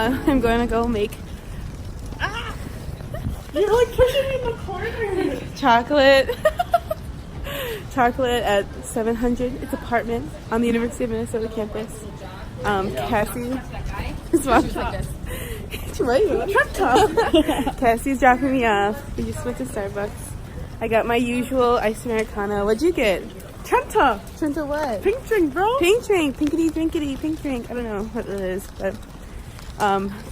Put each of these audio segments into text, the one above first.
I'm going to go make You're like pushing me in the corner. chocolate. Chocolate at 700. It's apartment on the University of Minnesota campus. Cassie is Cassie's dropping me off. We just went to Starbucks. I got my usual iced Americano. What'd you get? Trenta. Trenta what? Pink drink, bro. Pink drink. Pinkity drinkity. Pink drink. I don't know what it is, but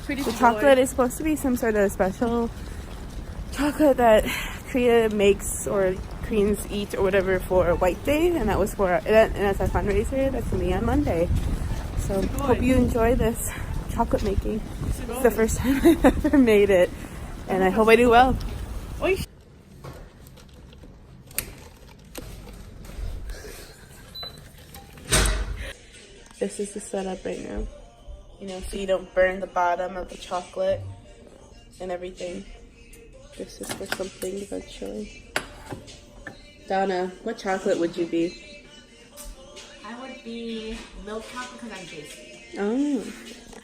Pretty the chocolate is supposed to be some sort of special chocolate that Korea makes or Koreans eat or whatever for White Day, and that was for and that's our fundraiser. That's gonna be on Monday. So hope you enjoy this chocolate making. It's the first time I've ever made it, and I hope I do well. This is the setup right now. You know, so you don't burn the bottom of the chocolate and everything. This is for something eventually. Donna, what chocolate would you be? I would be milk chocolate because I'm basic. Oh.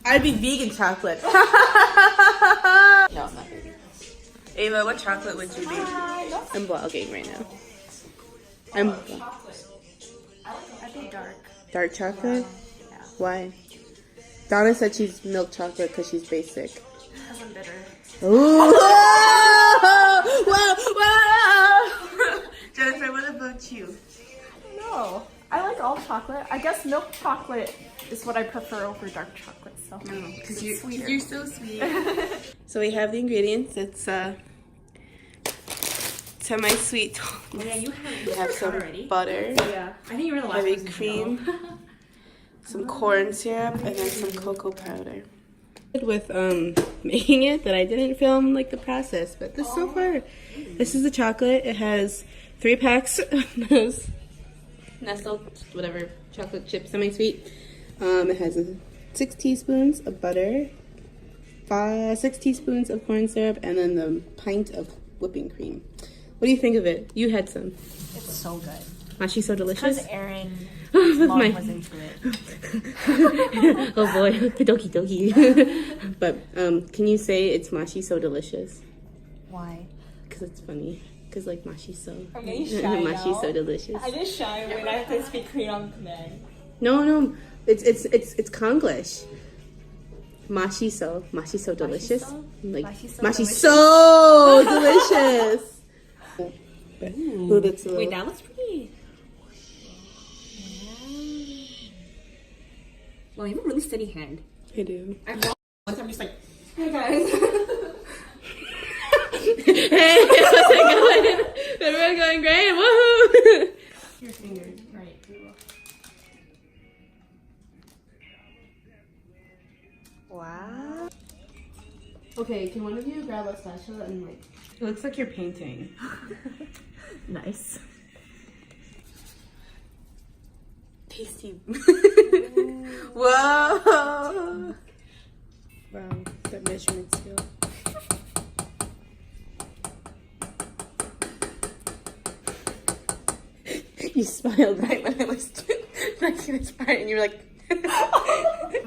I'd be vegan chocolate. No, I'm not vegan. Ava, what chocolate would you be? I'm vlogging right now. I'd be dark. Dark chocolate? Yeah. Why? Donna said she's milk chocolate because she's basic. Because I'm bitter. Ooh! Wow! Jennifer, what about you? No, I like all chocolate. I guess milk chocolate is what I prefer over dark chocolate. So Because you're so sweet. So we have the ingredients. It's semi-sweet. Oh, yeah, you We have some already. butter, Yeah. I think you were the last heavy person to cream, know. some corn syrup, and then some cocoa powder. With making it that I didn't film like the process, but this so far, this is the chocolate. It has 3 packs of those Nestle whatever chocolate chip semi-sweet. It has 6 teaspoons of butter, 6 teaspoons of corn syrup, and then the pint of whipping cream. What do you think of it? You had some. It's so good. Mashi so delicious. Because Aaron With mom my- was into it. Oh boy, doki doki. But can you say it's mashi so delicious? Why? Because it's funny. Because like mashi so. I'm getting shy Mashi now. so delicious. I get shy when I have to speak Korean on command. No, it's Konglish. Mashi so delicious. so? Like Mashi so mashi delicious? so delicious. Ooh, that's a little. Wait, that looks pretty. Well, you have a really steady hand. I do. I once I'm just like, hey guys. Hey, how's it going? Everyone going great? Woohoo! Your fingers, right? Wow. Okay, can one of you grab a spatula and like? It looks like you're painting. Nice. Tasty. Whoa! Wow, that measurement skill. You smiled right when I was making this part, and you were like.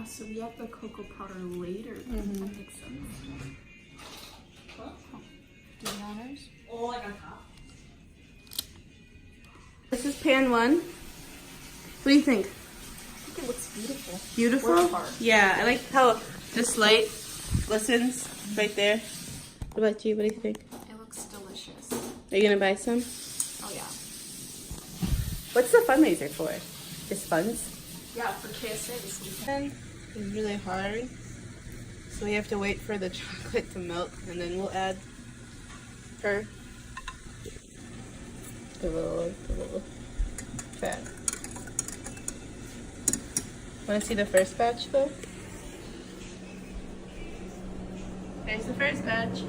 so we have the cocoa powder later. Mm-hmm. That makes sense. Do the honors? Oh, like on top. This is pan 1. What do you think? I think it looks beautiful. Beautiful? Work hard. Yeah, I like how this light glistens right there. What about you? What do you think? It looks delicious. Are you gonna buy some? Oh yeah. What's the fundraiser for? Just funds? Yeah, for KSA this weekend. It's really hard. So we have to wait for the chocolate to melt, and then we'll add her. The little fat. Want to see the first batch though? There's the first batch.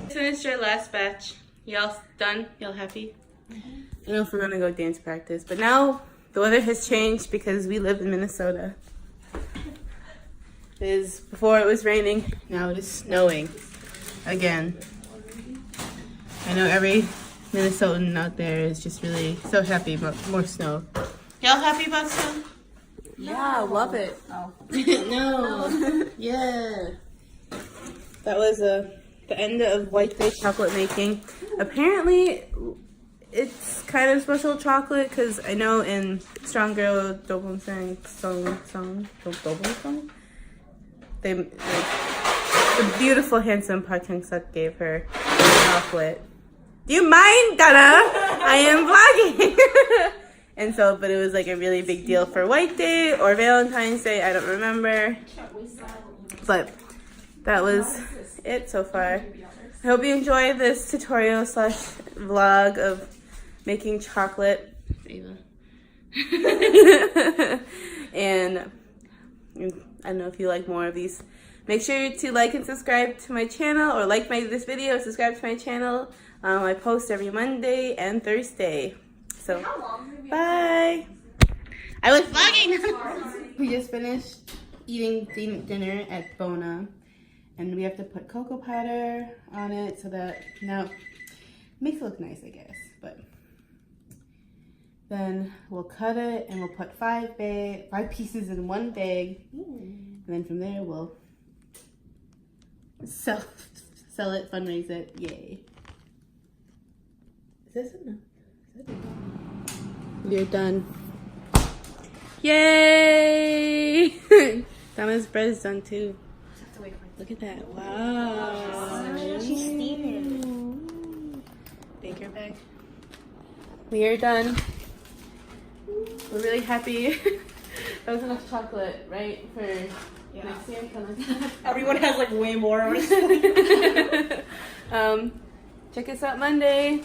Finished our last batch. Y'all done? Y'all happy? I don't know if we're gonna go dance practice, but now the weather has changed because we live in Minnesota. Before it was raining, now it is snowing again. I know every Minnesotan out there is just really so happy about more snow. Y'all happy about snow? Yeah, love it. Oh. No. Yeah. That was the end of White Day chocolate making. Apparently, it's kind of special chocolate because I know in Strong Girl Dobelsong they like, the beautiful, handsome Park Hyung-suk gave her chocolate. Do you mind, Donna? I am vlogging. And so, but it was like a really big deal for White Day or Valentine's Day. I don't remember. But that was it so far. I hope you enjoy this tutorial / vlog of making chocolate. And I don't know if you like more of these. Make sure to like and subscribe to my channel, or like this video, subscribe to my channel. I post every Monday and Thursday. So, bye. I was vlogging. We just finished eating dinner at Bona, and we have to put cocoa powder on it so that now it makes it look nice, I guess. But then we'll cut it and we'll put 5 pieces in one bag, and then from there we'll sell it, fundraise it. Yay! Is this enough? You're done. Yay! Dama's bread is done too. Look at that. Wow. She's steaming. Baker bag. We are done. We're really happy. That was enough chocolate, right? For next year. Everyone has like way more. Check us out Monday.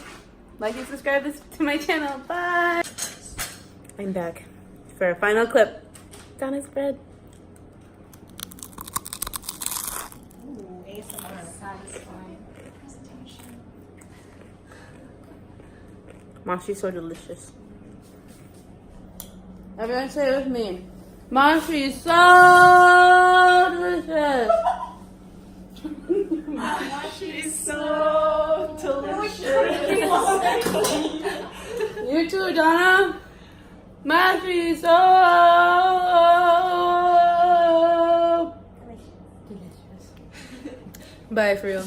Like and subscribe to my channel. Bye. I'm back for a final clip. Donna's bread. Ooh, ASMR. Satisfying presentation. Mashi's so delicious. Everyone say it with me. Mashi's so delicious. She's so delicious. You too, Donna. Mashi's so delicious. Bye, for real.